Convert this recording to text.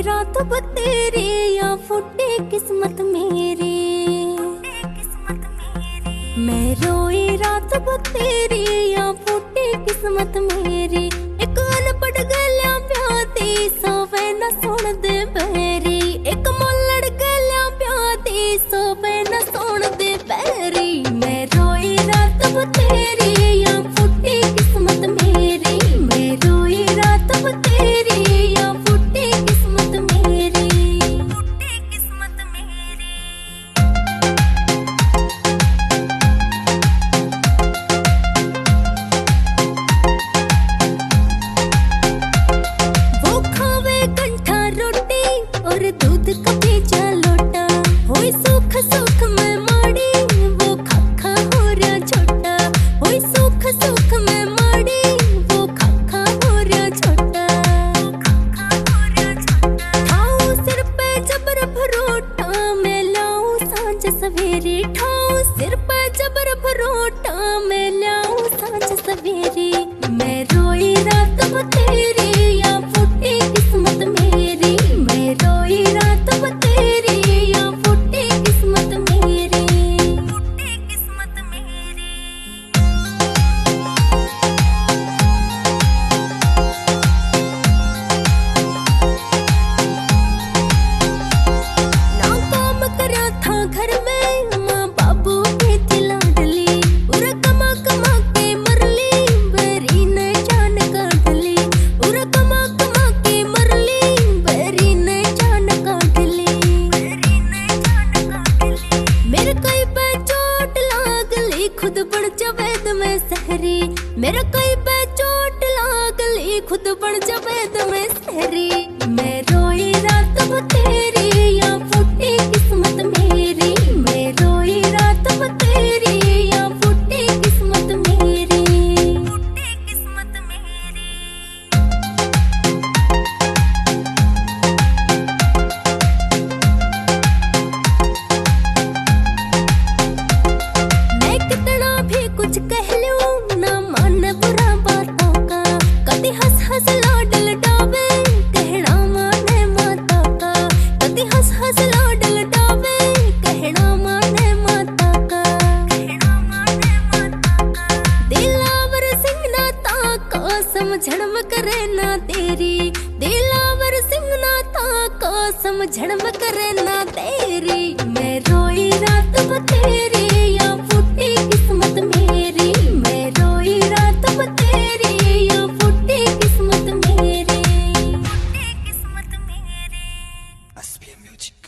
रात बतेरी या फूटी किस्मत मेरी। मैं रोई रात बतेरी या फूटी किस्मत मेरी। एक अनपढ़ गलियां प्याती सोवे न सुन दे बैरी। एक मोलड़ गलियां प्याती सोवे न सुन दे बैरी। मैं रोई रात बतेरी या फूटी किस्मत मेरी। मैं रोई रात बतेरी या फूटी किस्मत मेरी। फूटी किस्मत मेरी। वो खावे कंठा रोटी और दूध कभी जा लोटा। होई सुख सुख में माड़ी वो खाखा हो रहा छोटा। होई सुख सुख में माड़ी वो खाखा हो रहा छोटा। ठाऊ सिर पे जबर भरोटा मैं लाऊं सांझ सवेरी। ठाऊ सिर पे जबर भरोटा मैं लाऊं सांझ सवेरी। मैं रोई रात बतेरी या फूटी किस्मत मेरी। मैं रोई रात बतेरी या फूटी किस्मत मेरी। फूटी किस्मत मेरी। ना काम करया था घर में माँ बाबू की चिलाडली। उरा कमा कमा के मरली बेरी ने जान काटली। उरा कमा कमा के मरली बेरी ने जान काटली। मेरे कई पे चोट लागली खुद बन जवेद में सहरी। मेरे कई पे चोट लागली खुद बन जवेद में सहरी। मैं रोई रात बतेरी या फूटी किस्मत मेरी। मैं रोई रात बतेरी या फूटी किस्मत मेरी। फूटी किस्मत मेरी। मैं कितना भी कुछ कह लूं ना मान बुरा बातों का। कभी हंस हंस लाडल डावे कहना माने माता का। कभी हंस हंस लाडल डावे कहना माने माता का। दिलावर सिंह ना ताका समझण में करे ना तेरी। दिलावर सिंह ना ताका समझण में करे ना तेरी। मैं रोई रात बतेरी या फूटी किस्मत मेरी। मैं रोई रात बतेरी या फूटी किस्मत मेरी। फूटी किस्मत मेरी। SPM Music.